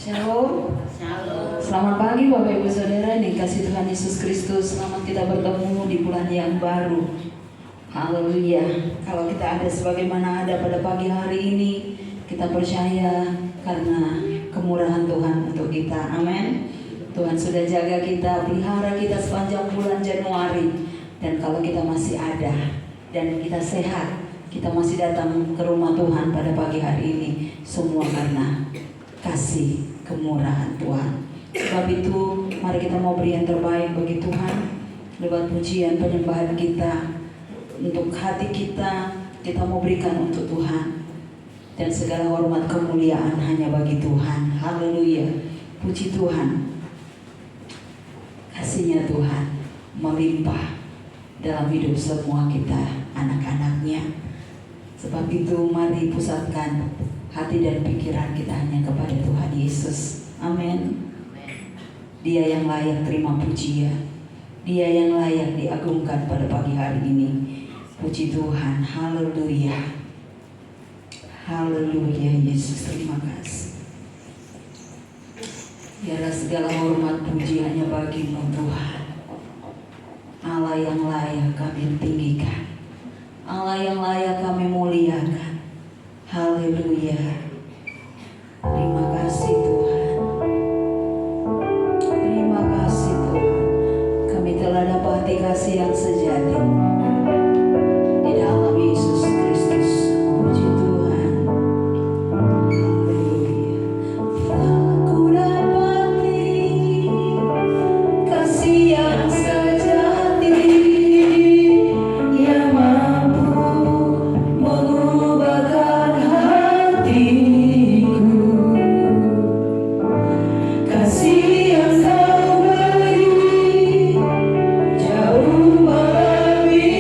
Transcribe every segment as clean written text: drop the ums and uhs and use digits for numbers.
Shalom. Shalom. Selamat pagi Bapak Ibu Saudara, dikasih Tuhan Yesus Kristus. Selamat kita bertemu di bulan yang baru. Haleluya. Kalau kita ada sebagaimana ada pada pagi hari ini, kita percaya karena kemurahan Tuhan untuk kita. Amin. Tuhan sudah jaga kita, pelihara kita sepanjang bulan Januari. Dan kalau kita masih ada dan kita sehat, kita masih datang ke rumah Tuhan pada pagi hari ini, semua karena kasih kemurahan Tuhan. Sebab itu mari kita mau beri yang terbaik bagi Tuhan lewat pujian penyembahan kita. Untuk hati kita mau berikan untuk Tuhan. Dan segala hormat kemuliaan hanya bagi Tuhan. Haleluya. Puji Tuhan. Kasihnya Tuhan melimpah dalam hidup semua kita, anak-anaknya. Sebab itu mari pusatkan hati dan pikiran kita hanya kepada Tuhan Yesus. Amin. Dia yang layak terima pujian. Dia yang layak diagungkan pada pagi hari ini. Puji Tuhan. Haleluya. Haleluya. Yesus, terima kasih. Biarlah segala hormat puji hanya bagi-Mu Tuhan. Allah yang layak kami tinggikan. Allah yang layak kami muliakan. Haleluya. Terima kasih Tuhan. Terima kasih Tuhan. Kami telah dapati kasih yang sejati di dalam Yesus Kristus. Puji Tuhan. Haleluya. Telah ku dapati kasih yang sejati yang mampu mengubahkan hatiku. Kasih yang Kau beri jauh melebihi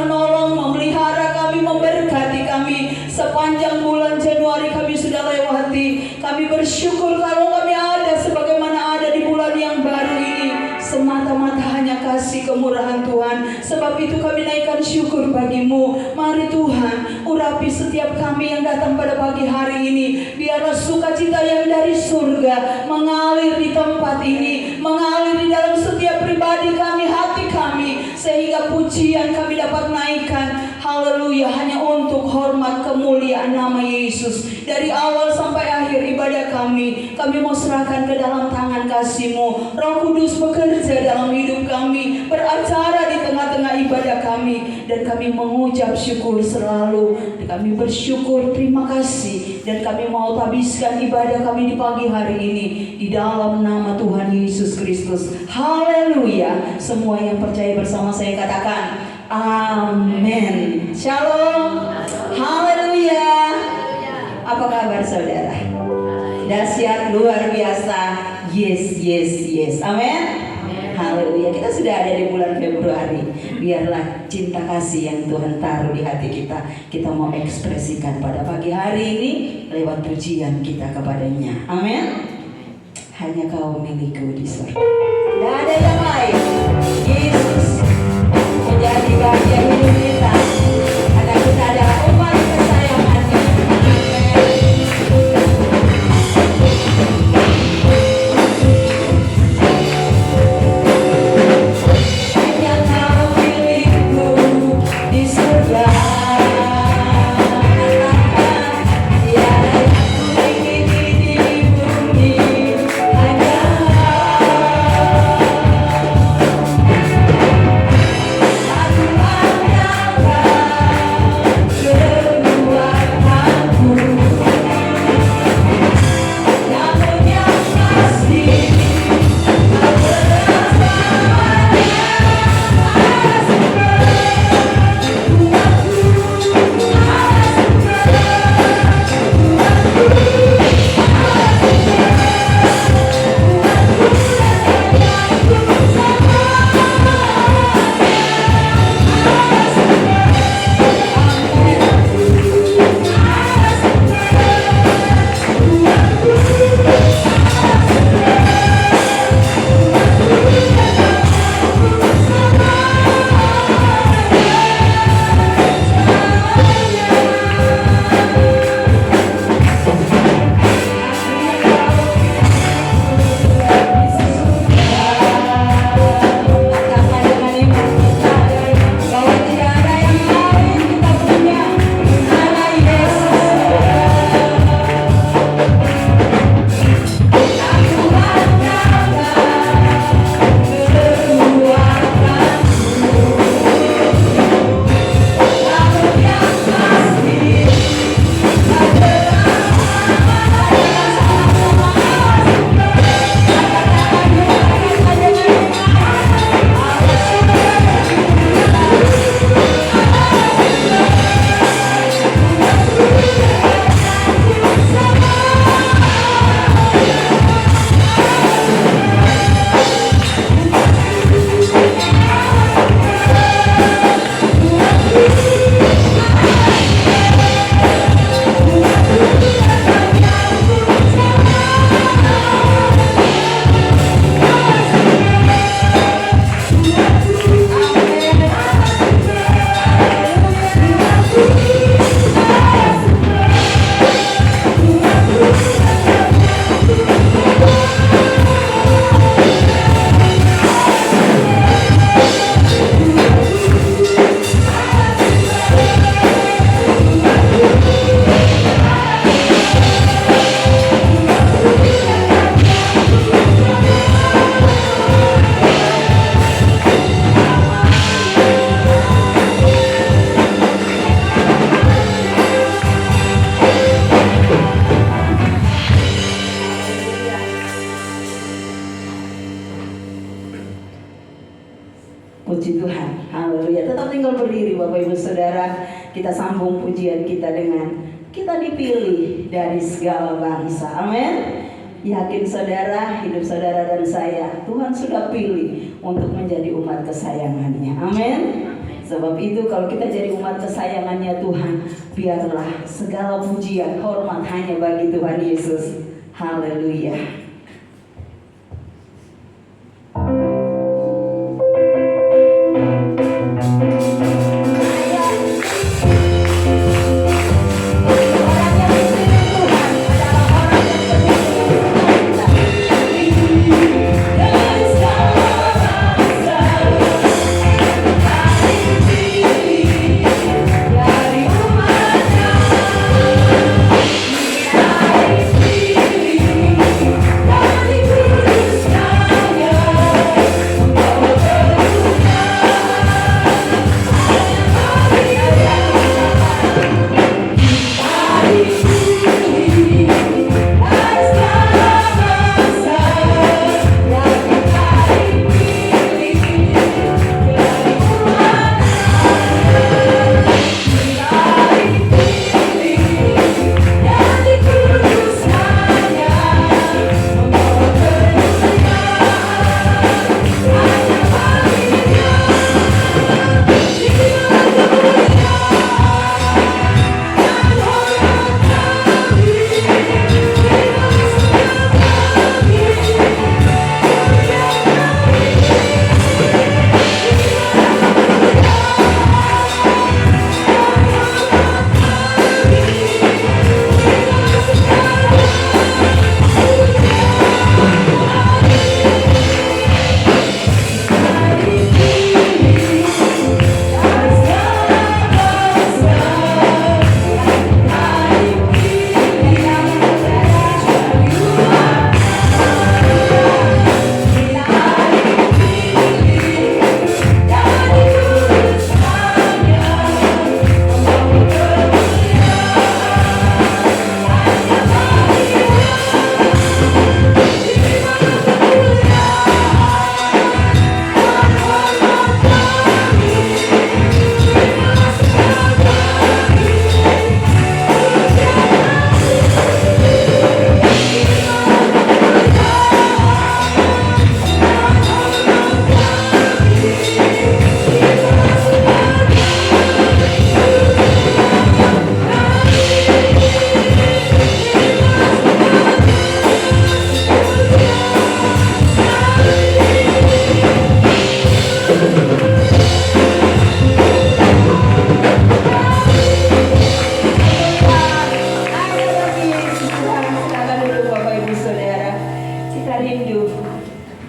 menolong, memelihara kami, memberkati kami. Sepanjang bulan Januari kami sudah lewati. Kami bersyukur kalau kami ada sebagaimana ada di bulan yang baru ini, semata-mata hanya kasih kemurahan Tuhan. Sebab itu kami naikkan syukur bagi-Mu. Mari Tuhan, urapi setiap kami yang datang pada pagi hari ini. Biarlah sukacita yang dari surga mengalir di tempat ini, mengalir di dalam setiap pribadi kami, hati kami, sehingga pujian kami dapat naikkan. Haleluya, hanya untuk hormat kemuliaan nama Yesus. Dari awal sampai akhir ibadah kami mau serahkan ke dalam tangan kasih-Mu. Roh Kudus bekerja dalam hidup kami, beracara di tengah-tengah ibadah kami, dan kami mengucap syukur selalu. Kami bersyukur, terima kasih, dan kami mau habiskan ibadah kami di pagi hari ini di dalam nama Tuhan Yesus Kristus. Haleluya. Semua yang percaya bersama saya katakan amin. Shalom. Haleluya. Apa kabar saudara? Dahsyat, luar biasa. Yes, yes, yes. Amin. Haleluya. Kita sudah ada di bulan Februari. Biarlah cinta kasih yang Tuhan taruh di hati kita mau ekspresikan pada pagi hari ini lewat pujian kita kepadanya. Amin. Hanya Kau milikku di surga. Tidak ada yang lain. Yesus menjadi bagian hidup kita. Karena kita adalah umat kesayangannya. Hanya Kau milikku di surga. Tiada yang memiliki di bumi. Hanya Puji Tuhan, haleluya. Tetap tinggal berdiri Bapak Ibu Saudara. Kita sambung pujian kita dengan kita dipilih dari segala bangsa. Amin. Yakin saudara, hidup saudara dan saya, Tuhan sudah pilih untuk menjadi umat kesayangannya. Amin. Sebab itu kalau kita jadi umat kesayangannya Tuhan, biarlah segala pujian, hormat hanya bagi Tuhan Yesus. Haleluya.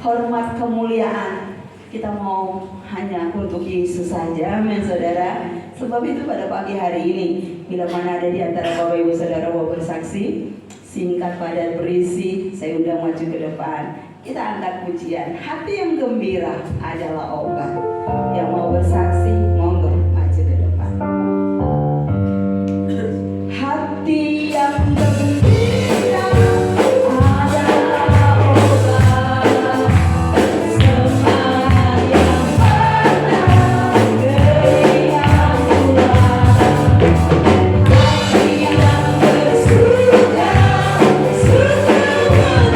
Hormat kemuliaan kita mau hanya untuk Yesus saja, amin saudara. Sebab itu pada pagi hari ini, bila mana ada di antara Bapak Ibu Saudara mau bersaksi, singkat padat berisi, saya undang maju ke depan. Kita angkat pujian. Hati yang gembira adalah obat. Yang mau bersaksi, monggo maju ke depan. Hati yang gembira adalah obat. Semangat yang menang geriang pulang. Hati yang bersuka, suka menjual.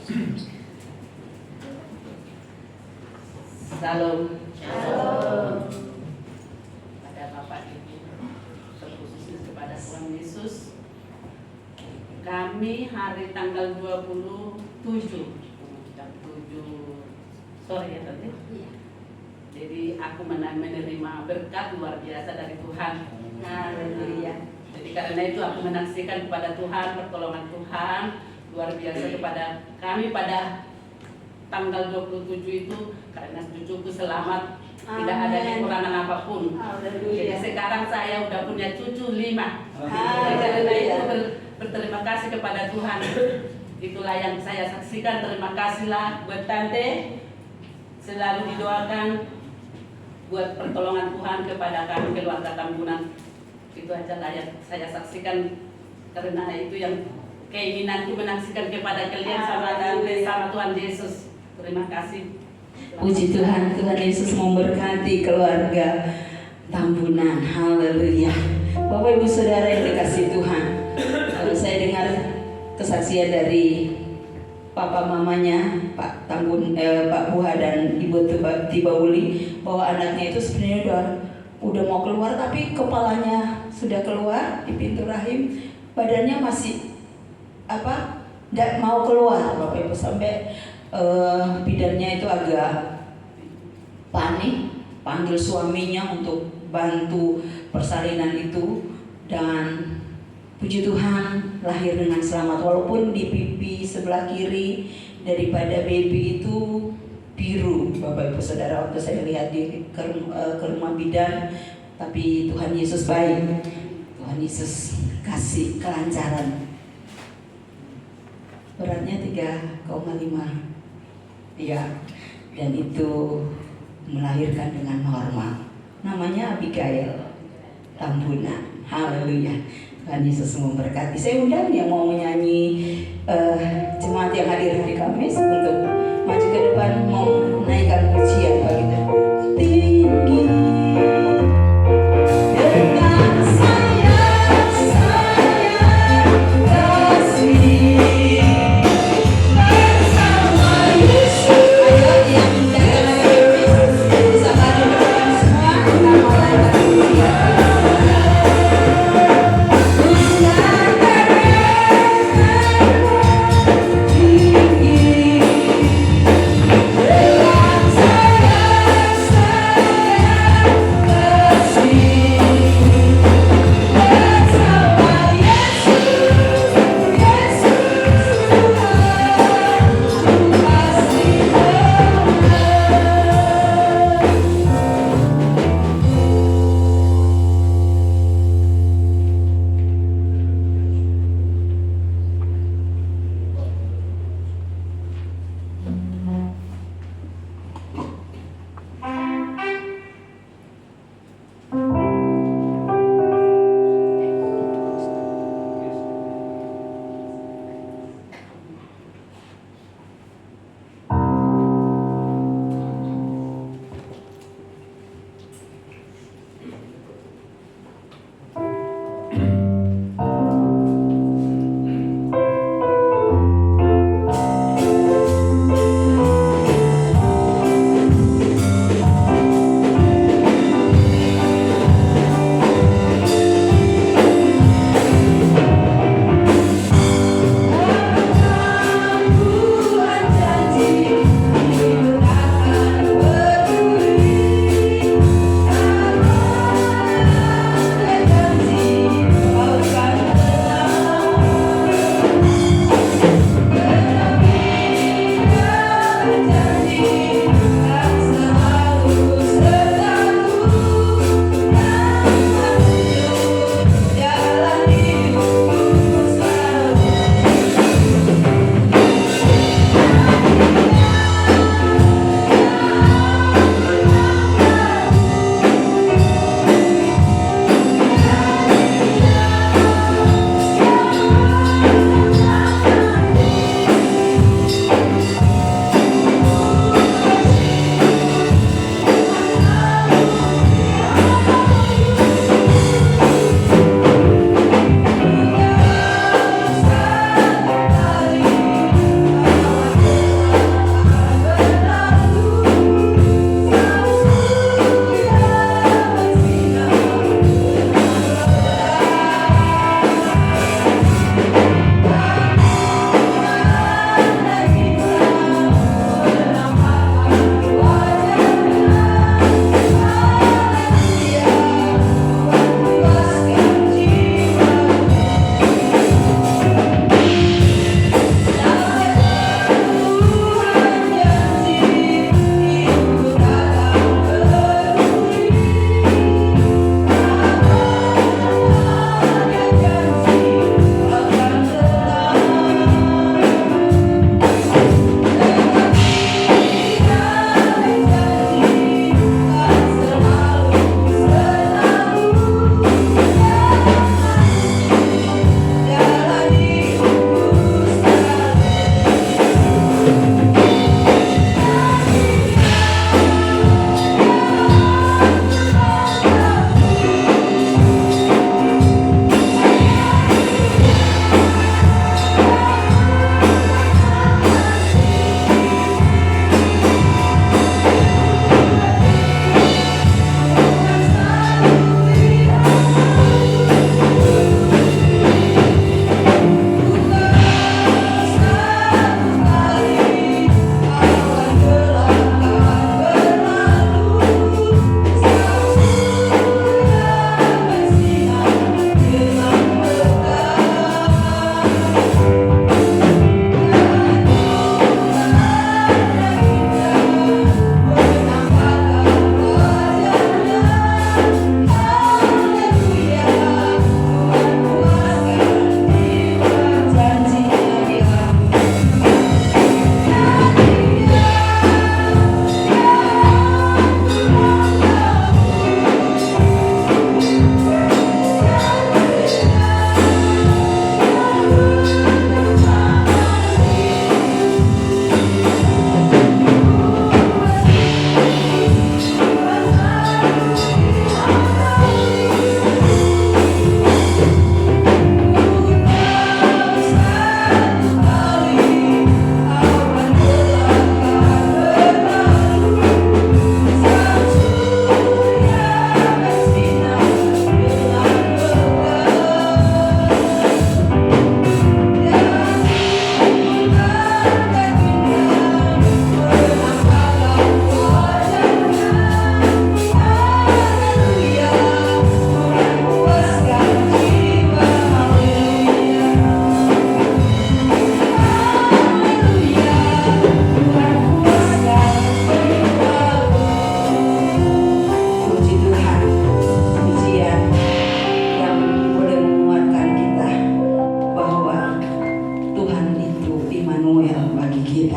Salam. Shalom. Pada Bapak Ibu, terkhusus kepada Tuhan Yesus, kami hari tanggal 27 jam 7 sore ya tadi. Jadi aku menerima berkat luar biasa dari Tuhan. Haleluya. Jadi karena itu aku menaksikan kepada Tuhan, pertolongan Tuhan luar biasa kepada kami pada tanggal 27 itu, karena cucuku selamat. Amen. Tidak ada kekurangan apapun. Haleluya. Jadi sekarang saya udah punya cucu 5. Haleluya. Karena itu berterima kasih kepada Tuhan. Itulah yang saya saksikan. Terima kasihlah buat Tante. Selalu didoakan buat pertolongan Tuhan kepada kami keluarga Tambunan. Itu aja lah yang saya saksikan, karena itu yang keinginanku menaksikan kepada kalian sama Tante, sama Tuhan Yesus. Terima kasih. Puji Tuhan, Tuhan Yesus memberkati keluarga Tambunan. Haleluya. Bapak Ibu Saudara yang dikasihi Tuhan, saya dengar kesaksian dari papa mamanya Pak Pak Buha dan Ibu Tibauli bahwa anaknya itu sebenarnya udah mau keluar, tapi kepalanya sudah keluar di pintu rahim, badannya masih tidak mau keluar. Bapak Ibu, sampai bidannya itu agak panik, panggil suaminya untuk bantu persalinan itu, dan puji Tuhan lahir dengan selamat, walaupun di pipi sebelah kiri daripada baby itu biru. Bapak Ibu Saudara, waktu saya lihat ke rumah bidan, tapi Tuhan Yesus baik, Tuhan Yesus kasih kelancaran. Beratnya 3,5. Ya, dan itu melahirkan dengan normal. Namanya Abigail Tambunan. Haleluya. Tuhan Yesus memberkati. Saya undang yang mau menyanyi, jemaat yang hadir hari Kamis untuk maju ke depan mau menaikkan pujian bagi Tuhan. Tinggi dengan sayang kasih. Yeah.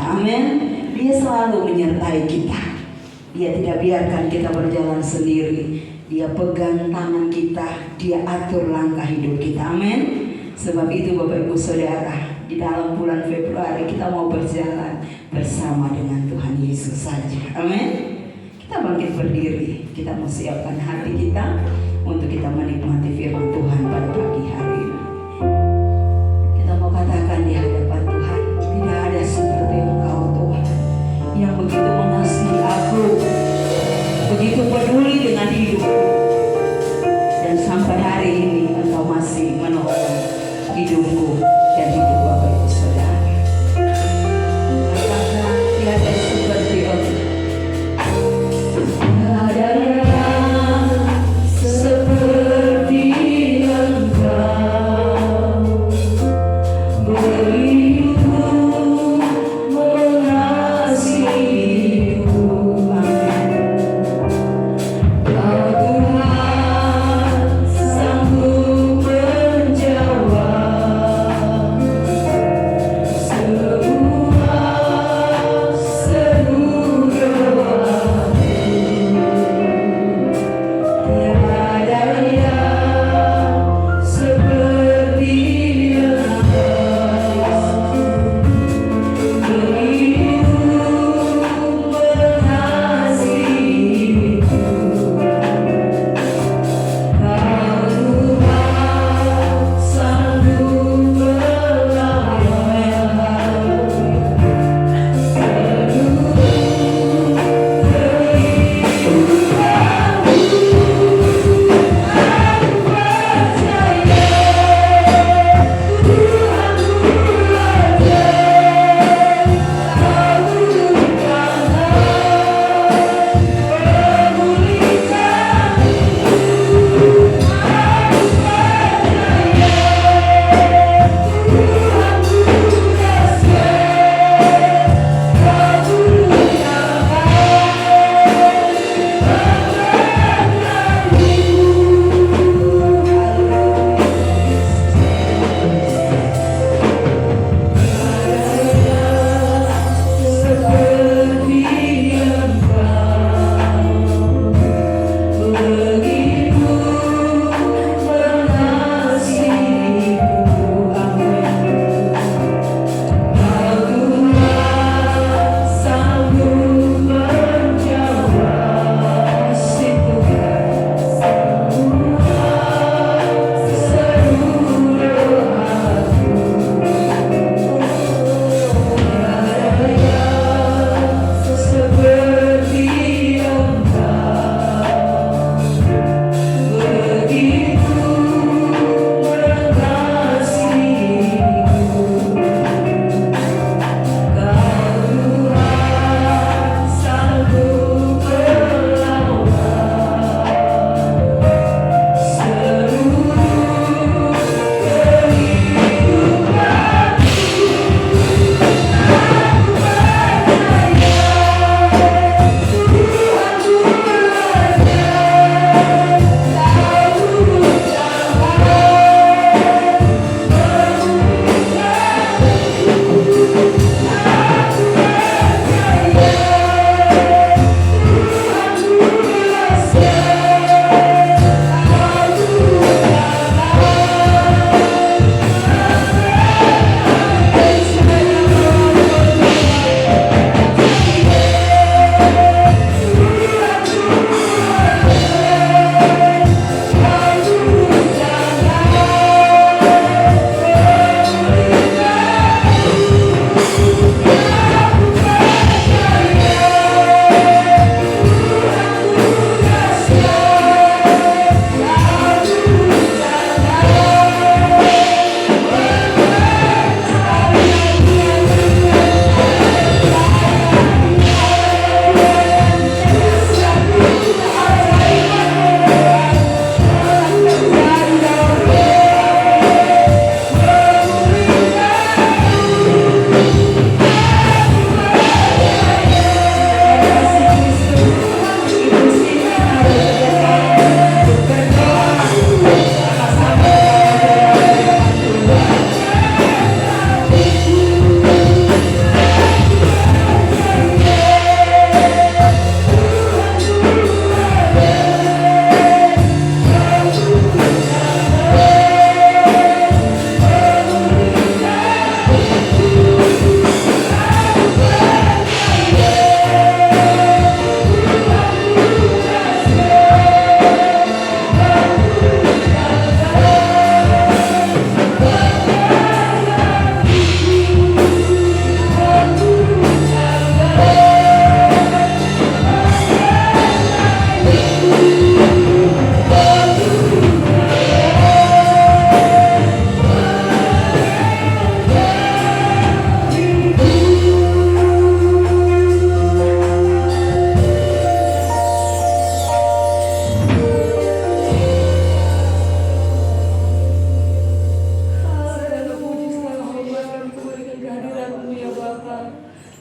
Amin. Dia selalu menyertai kita. Dia tidak biarkan kita berjalan sendiri. Dia pegang tangan kita, dia atur langkah hidup kita. Amin. Sebab itu Bapak Ibu Saudara, di dalam bulan Februari kita mau berjalan bersama dengan Tuhan Yesus saja. Amin. Kita bangkit berdiri, kita mau siapkan hati kita untuk kita menikmati firman Tuhan pada pagi hari ini. Kita mau katakan di hadapan Tuhan, tidak ada seperti Engkau Tuhan, yang begitu mengasihi aku, begitu peduli dengan hidupku, dan sampai hari ini Engkau masih menolong hidupku dan hidup Bapak Ibu Saudara. Katakan tiada seperti Engkau. Tuhan sanggup menjawab.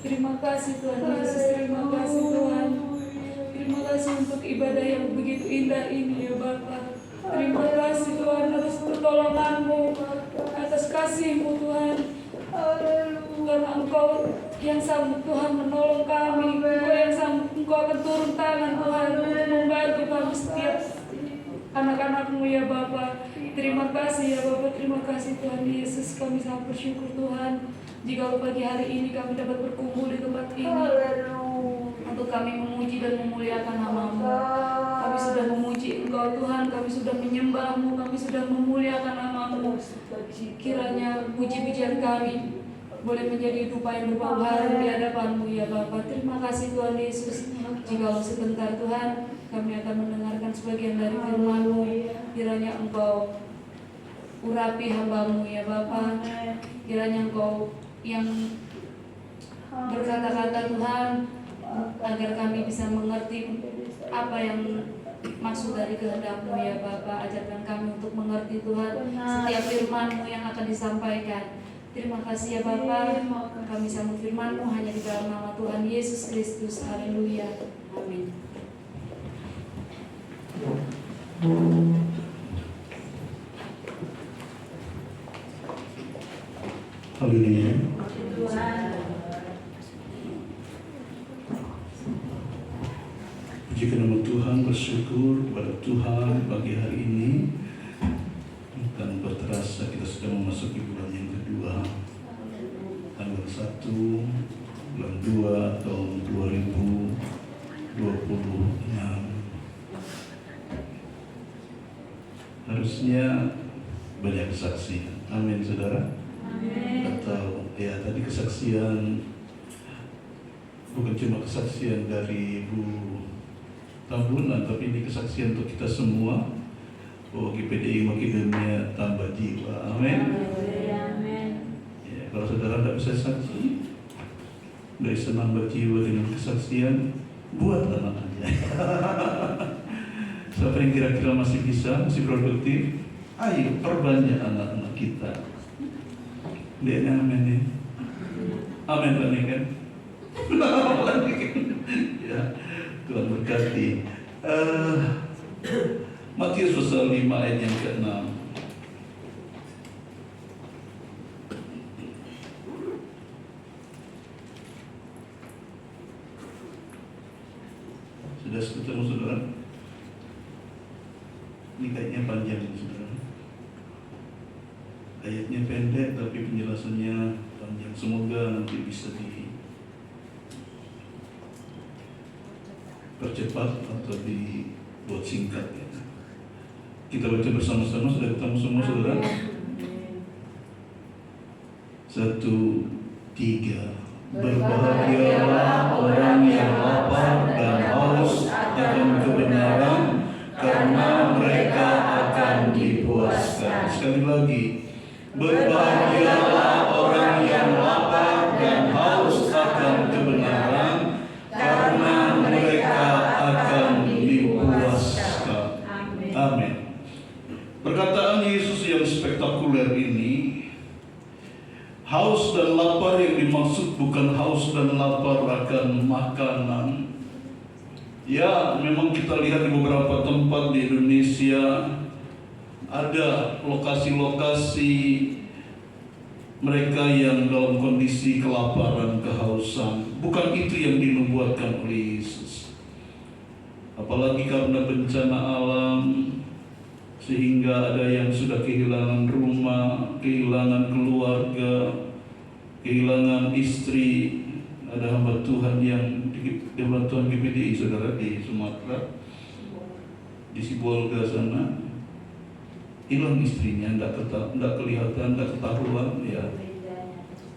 Terima kasih Tuhan Yesus, terima kasih Tuhan. Terima kasih untuk ibadah yang begitu indah ini ya Bapa. Terima kasih Tuhan atas pertolongan-Mu, atas kasih-Mu Tuhan. Karena Engkau yang sanggup Tuhan menolong kami, Engkau yang sanggup, Engkau akan turun tangan Tuhan untuk membantu kami setiap anak-anak-Mu ya Bapa. Terima kasih ya Bapa, terima kasih Tuhan Yesus. Kami sangat bersyukur Tuhan jika pagi hari ini kami dapat berkumpul di tempat ini untuk kami memuji dan memuliakan nama-Mu. Kami sudah memuji Engkau Tuhan, kami sudah menyembah-Mu, kami sudah memuliakan nama-Mu. Kiranya puji-pujian kami boleh menjadi dupa yang berbau harum di hadapan-Mu ya Bapa. Terima kasih Tuhan Yesus. Jikalau sebentar Tuhan kami akan mendengarkan sebagian dari firman-Mu, kiranya Engkau urapi hamba-Mu ya Bapa. Kiranya Engkau yang berkata-kata Tuhan, agar kami bisa mengerti apa yang maksud dari kehendak-Mu ya Bapa. Ajarkan kami untuk mengerti Tuhan setiap firman-Mu yang akan disampaikan. Terima kasih ya Bapa. Kami sambut firman-Mu hanya di dalam nama Tuhan Yesus Kristus. Haleluya. Amin. Haleluya. Puji nama Tuhan, bersyukur kepada Tuhan pagi hari ini. Dan berterasa kita sudah memasuki bulan yang kedua, tanggal 1 bulan 2 tahun 2026. Harusnya banyak kesaksian. Amin saudara. Atau ya tadi kesaksian bukan cuma kesaksian dari Ibu Tambunan, tapi ini kesaksian untuk kita semua bahwa GPDI Makedonia tambah jiwa. Amin. Ya, kalau saudara tidak bisa saksi, tidak bisa nambah jiwa dengan kesaksian, buatlah aja. Siapa yang kira-kira masih bisa, masih produktif, ayo perbanyak anak-anak kita. Lihatnya amin nih. Amin lah nih kan. Ya, Tuhan berkati. Matius pasal 5 ayat yang ke-6. Sudah ketemu saudara? Ini kayaknya panjang ini saudara. Ayatnya pendek tapi penjelasannya panjang. Semoga nanti bisa dipercepat atau dibuat singkat ya. Kita baca bersama-sama. Sudah ketemu semua saudara? 1, 3. Berbahagialah orang yang lapar dan haus akan kebenaran, karena mereka akan dipuaskan. Sekali lagi, berbahagialah orang yang lapar dan haus akan kebenaran, karena mereka akan dipuaskan. Amin. Perkataan Yesus yang spektakuler ini, haus dan lapar yang dimaksud bukan haus dan lapar akan makanan. Ya, memang kita lihat di beberapa tempat di Indonesia ada lokasi-lokasi mereka yang dalam kondisi kelaparan, kehausan. Bukan itu yang dinubuatkan oleh Yesus. Apalagi karena bencana alam, sehingga ada yang sudah kehilangan rumah, kehilangan keluarga, kehilangan istri. Ada hamba Tuhan yang di hamba Tuhan GPDI saudara di Sumatera, di Sibolga sana, hilang istrinya, tidak kelihatan, tidak ketahuan ya.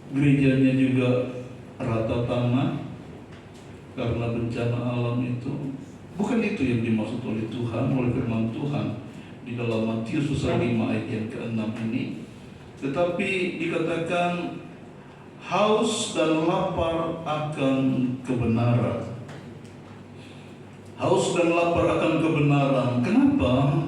Gerejanya juga rata tanah karena bencana alam itu. Bukan itu yang dimaksud oleh Tuhan, oleh firman Tuhan di dalam Matius pasal 5 ayat yang ke-6 ini. Tetapi dikatakan haus dan lapar akan kebenaran. Haus dan lapar akan kebenaran. Kenapa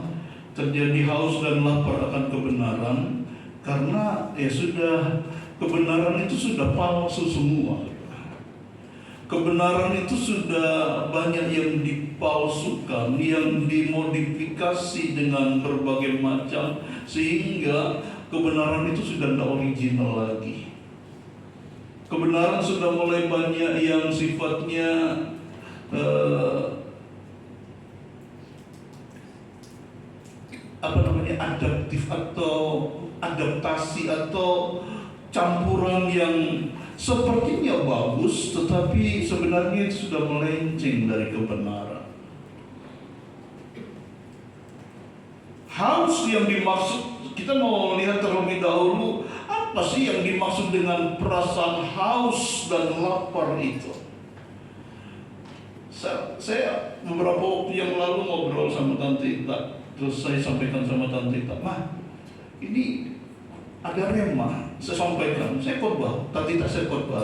terjadi haus dan lapar akan kebenaran? Karena sudah kebenaran itu sudah palsu semua. kebenaran itu sudah banyak yang dipalsukan, yang dimodifikasi dengan berbagai macam, sehingga kebenaran itu sudah tidak original lagi. Kebenaran sudah mulai banyak yang sifatnya adaptif atau adaptasi atau campuran yang sepertinya bagus, tetapi sebenarnya itu sudah melenceng dari kebenaran. Haus yang dimaksud, kita mau lihat terlebih dahulu apa sih yang dimaksud dengan perasaan haus dan lapar itu. Saya beberapa waktu yang lalu ngobrol sama Tante Ita, terus saya sampaikan sama Tante Ita, "Mah, ini ada rema." Saya sampaikan, saya khotbah, Tante Ita saya khotbah.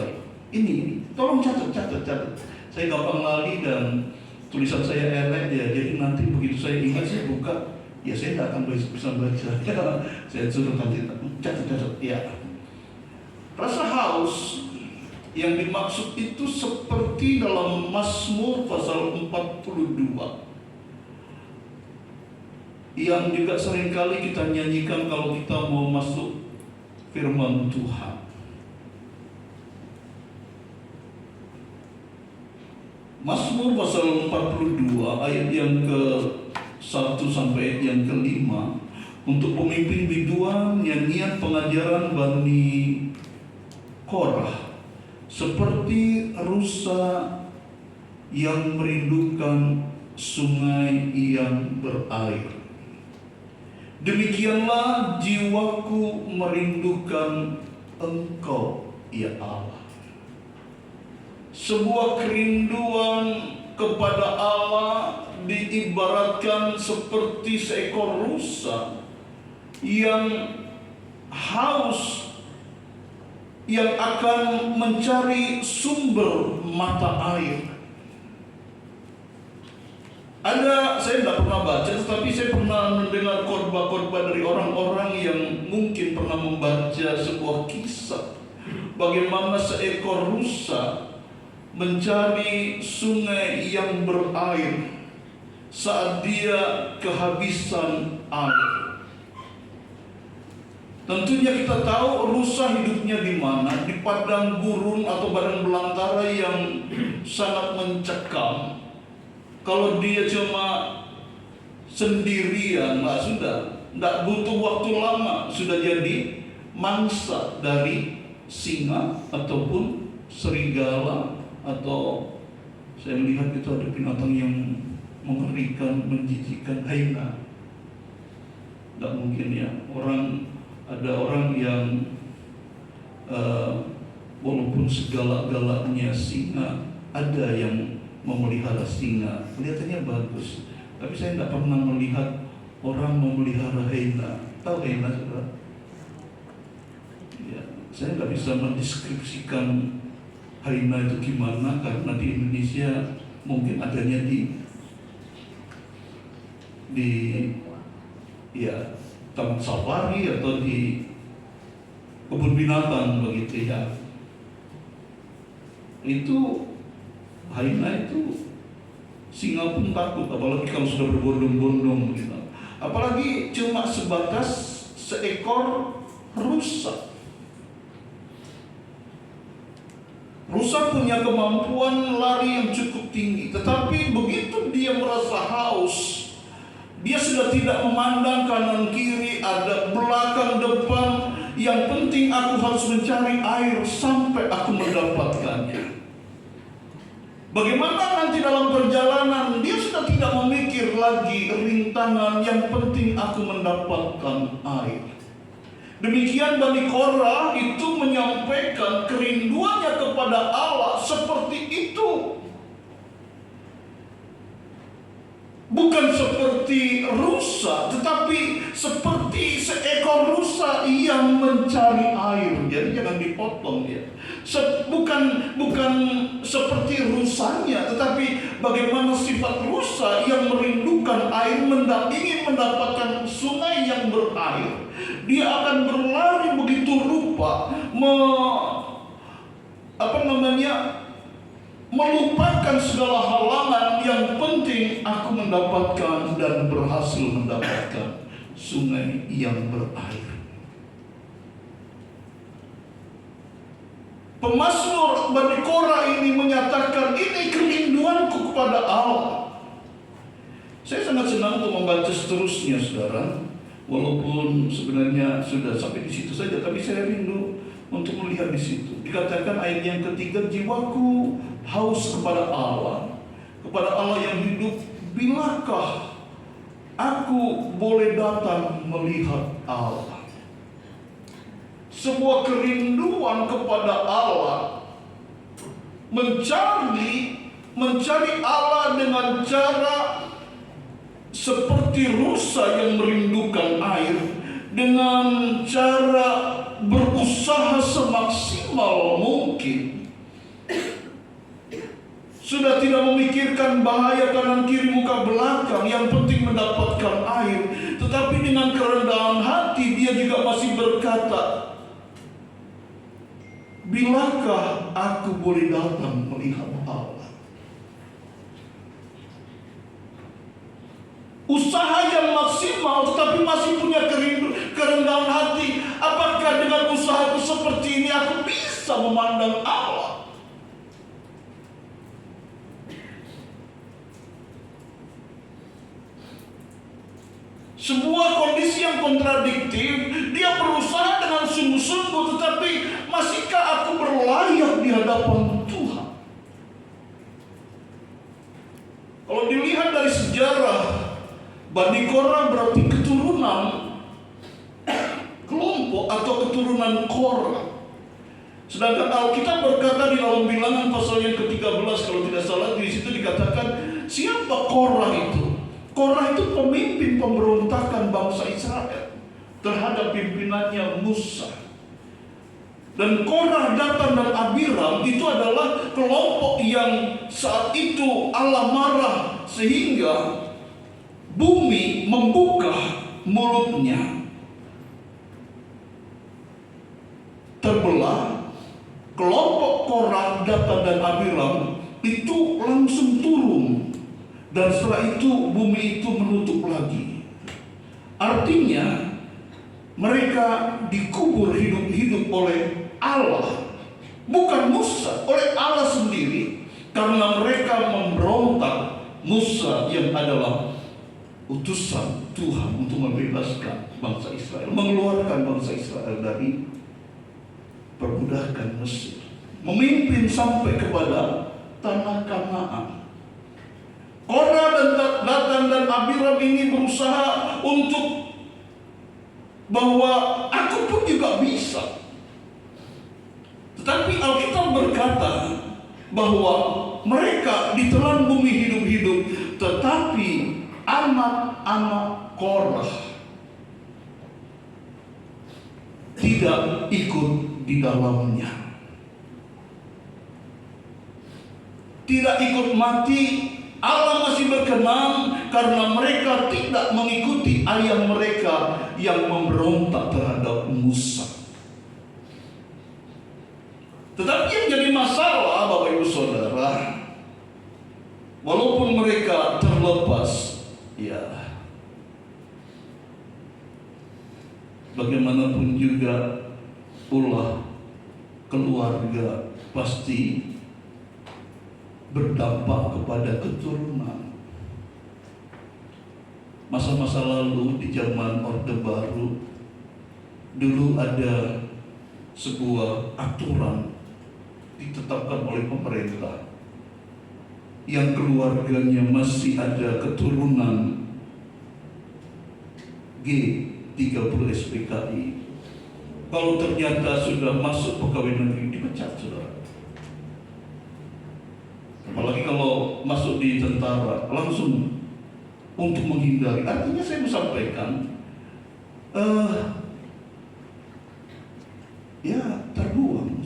Ini, tolong catat. Saya gampang lali dan tulisan saya elek ya, jadi nanti begitu saya ingat saya buka, ya saya tidak akan bisa baca. Saya suruh Tante Ita, catat, ya. Rasa haus yang dimaksud itu seperti dalam Mazmur pasal 42 yang juga seringkali kita nyanyikan kalau kita mau masuk firman Tuhan. Mazmur pasal 42 ayat yang ke-1 sampai ayat yang ke-5 untuk pemimpin biduan, nyanyian pengajaran Bani Korah. Seperti rusa yang merindukan sungai yang berair, demikianlah jiwaku merindukan Engkau, ya Allah. Sebuah kerinduan kepada Allah diibaratkan seperti seekor rusa yang haus, yang akan mencari sumber mata air. Saya tidak pernah baca, tetapi saya pernah mendengar khotbah-khotbah dari orang-orang yang mungkin pernah membaca sebuah kisah bagaimana seekor rusa mencari sungai yang berair saat dia kehabisan air. Tentunya kita tahu rusa hidupnya di mana, di padang gurun atau padang belantara yang sangat mencekam. Kalau dia cuma sendirian, tidak butuh waktu lama, sudah jadi mangsa dari singa ataupun serigala, atau saya melihat itu ada binatang yang mengerikan, menjijikkan, hyena. Tidak mungkin ya, ada orang yang walaupun segala-galanya singa, ada yang memelihara singa, kelihatannya bagus. Tapi saya tidak pernah melihat orang memelihara hyena. Tahu hyena, saudara? Ya, saya tidak bisa mendeskripsikan hyena itu gimana, karena di Indonesia mungkin adanya di taman safari atau di kebun binatang begitu ya. Itu hyena itu singa pun takut, apalagi kalau sudah berbondong-bondong begitu. Apalagi cuma sebatas seekor rusa. Rusa punya kemampuan lari yang cukup tinggi, tetapi begitu dia merasa haus, dia sudah tidak memandang kanan kiri, ada belakang depan. Yang penting aku harus mencari air sampai aku mendapatkannya. Bagaimana nanti dalam perjalanan, dia sudah tidak memikir lagi rintangan, yang penting aku mendapatkan air. Demikian Bani Korah itu menyampaikan kerinduannya kepada Allah seperti itu. Bukan seperti rusa, tetapi seperti seekor rusa yang mencari air. Jadi jangan dipotong ya. Bukan seperti rusanya, tetapi bagaimana sifat rusa yang merindukan air, ingin mendapatkan sungai yang berair. Dia akan berlari begitu rupa, melupakan segala halangan. Yang penting aku mendapatkan dan berhasil mendapatkan sungai yang berair. Pemazmur Bani Korah ini menyatakan, ini kerinduanku kepada Allah. Saya sangat senang untuk membaca seterusnya, saudara. Walaupun sebenarnya sudah sampai di situ saja, tapi saya rindu untuk melihat di situ. Dikatakan ayat yang ketiga, jiwaku haus kepada Allah yang hidup. Bilakah aku boleh datang melihat Allah? Sebuah kerinduan kepada Allah, mencari Allah dengan cara seperti rusa yang merindukan air, dengan cara berusaha semaksimal mungkin. Sudah tidak memikirkan bahaya kanan kiri muka belakang, yang penting mendapatkan air. Tetapi dengan kerendahan hati dia juga masih berkata, bilakah aku boleh datang melihat Allah? Usaha yang maksimal tetapi masih punya kerendahan hati. Apakah dengan usahaku seperti ini aku bisa memandang Allah? Sebuah kondisi yang kontradiktif. Dia berusaha dengan sungguh-sungguh, tetapi masihkah aku berlayak di hadapan Tuhan? Kalau dilihat dari sejarah, Bani Korah berarti keturunan kelompok atau keturunan Korah. Sedangkan Alkitab berkata di dalam Bilangan pasal yang ke-13 kalau tidak salah, di situ dikatakan siapa Korah itu? Korah itu pemimpin pemberontakan bangsa Israel terhadap pimpinannya Musa. Dan Korah, Datan dan Abiram itu adalah kelompok yang saat itu Allah marah sehingga bumi membuka mulutnya, terbelah. Kelompok Korah, Datan dan Abiram itu langsung turun, dan setelah itu bumi itu menutup lagi. Artinya mereka dikubur hidup-hidup oleh Allah, bukan Musa, oleh Allah sendiri, karena mereka memberontak Musa yang adalah utusan Tuhan untuk membebaskan bangsa Israel, mengeluarkan bangsa Israel dari perbudakan Mesir, memimpin sampai kepada tanah Kanaan. Korah dan Datan dan Abiram ini berusaha untuk bahwa aku pun juga bisa. Tetapi Alkitab berkata bahwa mereka ditelan bumi hidup-hidup, tetapi anak-anak Korah tidak ikut di dalamnya, tidak ikut mati. Allah masih berkenan karena mereka tidak mengikuti ayah mereka yang memberontak terhadap Musa. Tetapi yang jadi masalah, Bapak Ibu Saudara, walaupun mereka terlepas, ya bagaimanapun juga ulah keluarga pasti berdampak kepada keturunan. Masa-masa lalu di zaman Orde Baru, dulu ada sebuah aturan ditetapkan oleh pemerintah yang keluarganya masih ada keturunan G30 SPKI. Kalau ternyata sudah masuk pegawai negeri, dipecat, saudara. Apalagi kalau masuk di tentara, langsung untuk menghindari. Artinya saya mau sampaikan, ya terbuang.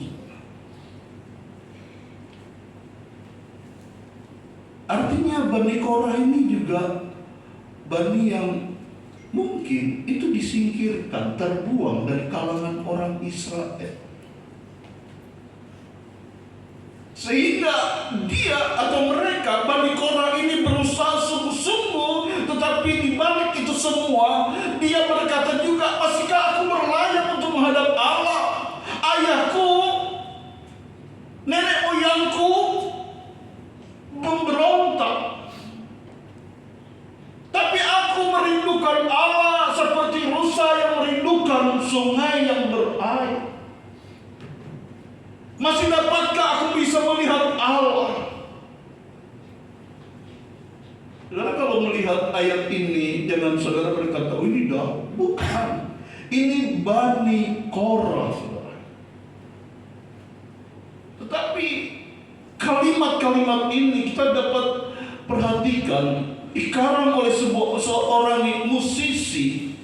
Artinya Bani Korah ini juga Bani yang mungkin itu disingkirkan, terbuang dari kalangan orang Israel. Sehingga dia atau mereka, Bani Korah ini berusaha sungguh-sungguh, tetapi di balik itu semua, dia berkata juga, masihkah aku berlayak untuk menghadap Allah? Ayahku, nenek moyangku memberontak, tapi aku merindukan Allah seperti rusa yang merindukan sungai yang berair. Masih dapatkah aku bisa melihat Allah? Saudara, kalau melihat ayat ini, jangan saudara berkata, oh ini dah, bukan. Ini Bani Korah, saudara. Tetapi kalimat-kalimat ini kita dapat perhatikan dikarang oleh seorang musisi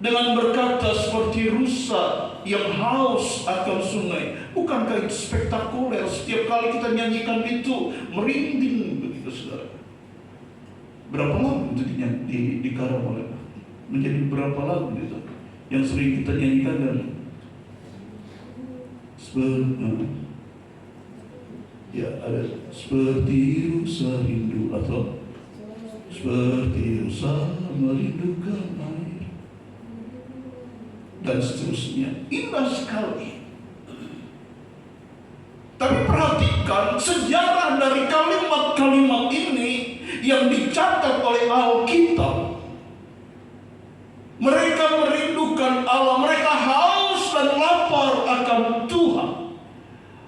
dengan berkata seperti rusa yang haus akan sungai. Bukankah itu spektakuler? Setiap kali kita nyanyikan itu merinding begitu, saudara. Berapa lagu itu dikarang oleh menjadi berapa lagu itu yang sering kita nyanyikan dan ya ada seperti rusa rindu atau seperti rusa merindukan air dan seterusnya. Indah sekali. Tapi perhatikan sejarah dari kalimat-kalimat ini yang dicatat oleh Alkitab. Mereka merindukan Allah, mereka haus dan lapar akan Tuhan.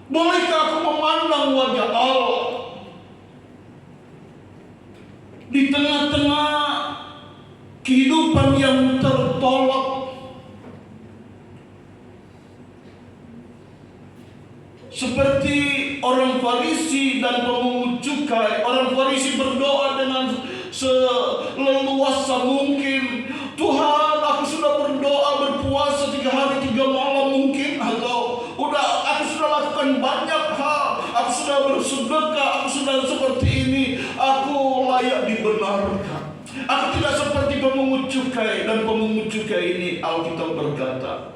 Bolehkah aku memandang wajah Allah di tengah-tengah kehidupan yang tertolak? Seperti orang Farisi dan pemungut cukai. Orang Farisi berdoa dengan seleluasa mungkin. Tuhan, aku sudah berdoa berpuasa 3 hari 3 malam mungkin, atau aku sudah lakukan banyak hal, aku sudah bersedekah, aku sudah seperti ini, aku layak dibenarkan. Aku tidak seperti pemungut cukai. Dan pemungut cukai ini, Alkitab berkata,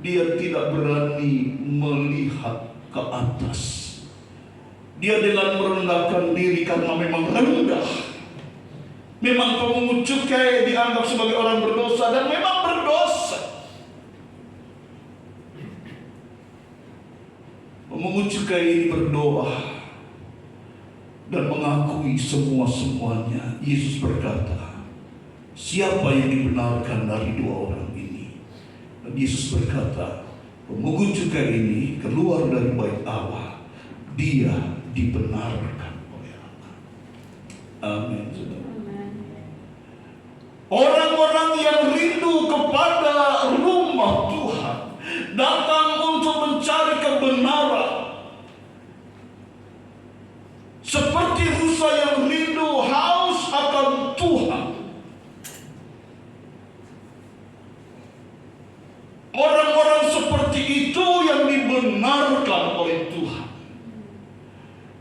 dia tidak berani melihat ke atas. Dia dengan merendahkan diri karena memang rendah. Memang pemungut cukai dianggap sebagai orang berdosa dan memang berdosa. Pemungut cukai ini berdoa dan mengakui semua-semuanya. Yesus berkata, siapa yang dibenarkan dari 2 orang ini? Dan Yesus berkata, pemungut cukai ini keluar dari bait Allah, dia dibenarkan oleh Allah. Amin. Orang-orang yang rindu kepada rumah Tuhan, datang untuk mencari kebenaran, seperti rusa yang rindu haus akan Tuhan. Orang-orang seperti itu yang dibenarkan oleh Tuhan.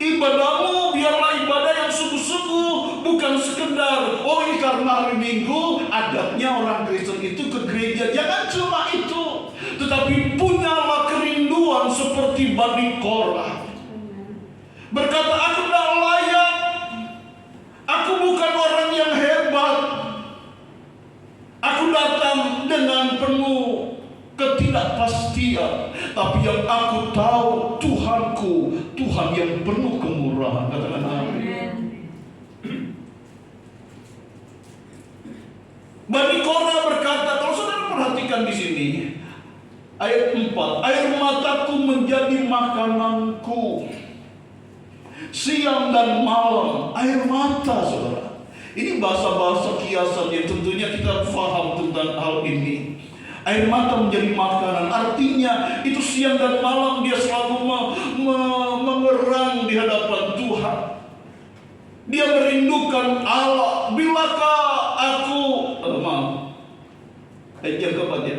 Ibadahmu biarlah ibadah yang sungguh-sungguh, bukan sekedar ini karena hari Minggu adatnya orang Kristen itu ke gereja. Jangan cuma itu, tetapi punyalah kerinduan seperti Bani Korah. Berkata, aku tidak layak, aku bukan orang yang hebat, aku datang dengan penuh ketidakpastian, tapi yang aku tahu Tuhanku, Tuhan yang penuh kemurahan. Katakan amin. Bani Korah berkata, kalau saudara perhatikan di sini ayat 4, air mataku menjadi makananku siang dan malam. Air mata, saudara, ini bahasa-bahasa kiasan yang tentunya kita paham tentang hal ini. Air mata menjadi makanan, artinya itu siang dan malam dia selalu mengerang di hadapan Tuhan. Dia merindukan Allah. Bilakah aku yang keempatnya,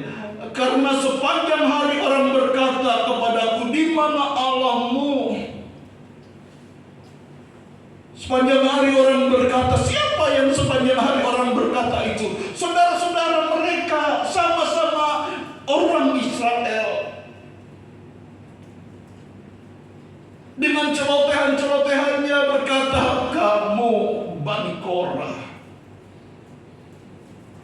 karena sepanjang hari orang berkata kepadaku, di mana Allahmu? Sepanjang hari orang berkata, siapa yang sepanjang hari orang berkata itu? Saudara-saudara, mereka sama-sama orang Israel. Dengan celotehan-celotehannya berkata, kamu Bani Korah.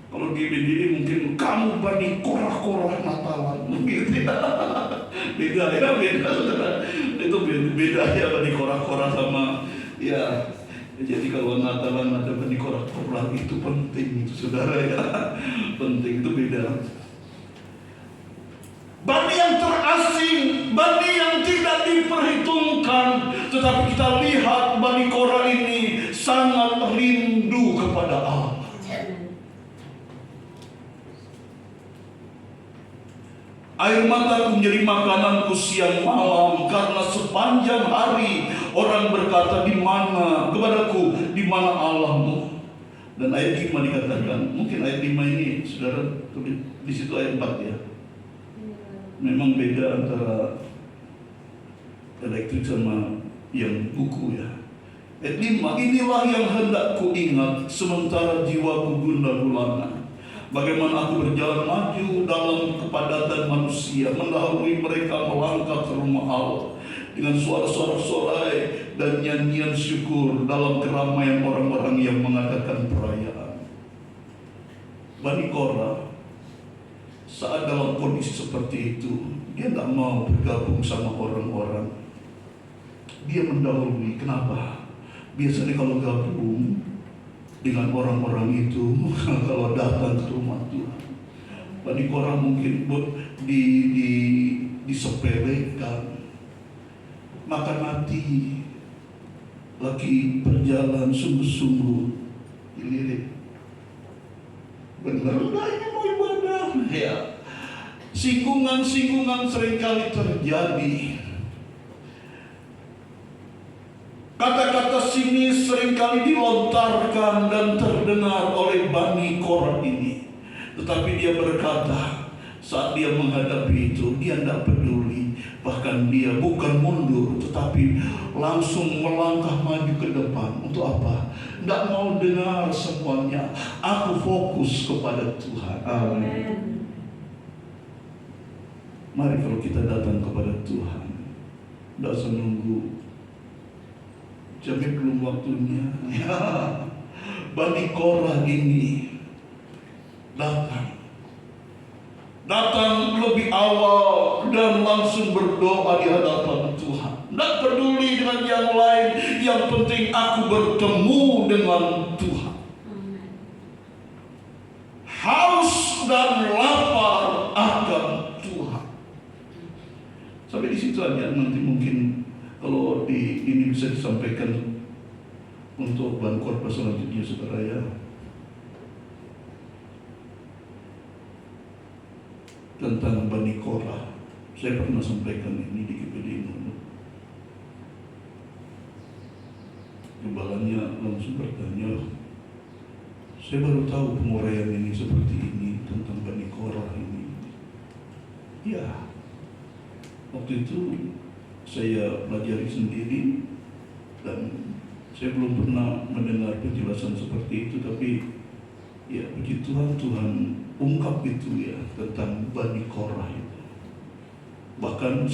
Kalau di BDI mungkin kamu Bani Korah Natalan, gitu ya. Beda ya, beda saudara. Itu beda ya Bani Korah sama ya. Jadi kalau Natalan ada Bani Korah itu penting, itu saudara ya. Penting, itu beda. Bani yang terasing, Bani yang tidak diperhitungkan. Tetapi kita lihat Bani Korah ini sangat rindu kepada Allah. Air mataku menjadi makananku siang malam, karena sepanjang hari orang berkata, di mana kepadaku, di mana Allahmu. Dan ayat 5 dikatakan, mungkin ayat 5 ini saudara tulis di situ ayat 4 ya. Memang beda antara elektrik sama yang buku ya. Ayat 5, inilah yang hendak ku ingat sementara jiwaku gundah gulana. Bagaimana aku berjalan maju dalam kepadatan manusia, mendahului mereka melangkah ke rumah Allah dengan suara-suara sorai dan nyanyian syukur dalam keramaian orang-orang yang mengadakan perayaan. Bani Korah saat dalam kondisi seperti itu, dia tidak mau bergabung sama orang-orang. Dia mendahului. Kenapa? Biasanya kalau gabung dengan orang-orang itu, kalau datang ke rumah Tuhan, Bani Korah mungkin disepelekan, makan mati, lagi berjalan sungguh-sungguh dilirik. Benar enggak ini mau ibadah? Ya, singgungan-singgungan seringkali terjadi. Kata-kata sini seringkali dilontarkan dan terdengar oleh Bani Korah ini. Tetapi dia berkata, saat dia menghadapi itu, dia tidak peduli. Bahkan dia bukan mundur, tetapi langsung melangkah maju ke depan. Untuk apa? Tidak mau dengar semuanya. Aku fokus kepada Tuhan. Amin. Mari kalau kita datang kepada Tuhan, tidak usah nunggu jamnya belum waktunya. Ya, Bani Korah ini datang lebih awal dan langsung berdoa di hadapan Tuhan. Tidak peduli dengan yang lain, yang penting aku bertemu dengan Tuhan. Haus dan lapar akan Tuhan. Sampai di situ aja, nanti mungkin kalau ini bisa disampaikan untuk bahan khotbah selanjutnya saudara ya. Tentang Bani Korah, saya pernah sampaikan ini di GPD Indonesia. Gembalanya langsung bertanya, saya baru tahu penguraian ini seperti ini tentang Bani Korah ini. Ya, waktu itu saya pelajari sendiri dan saya belum pernah mendengar penjelasan seperti itu, tapi ya puji Tuhan, Tuhan ungkap itu ya tentang Bani Korah itu. Bahkan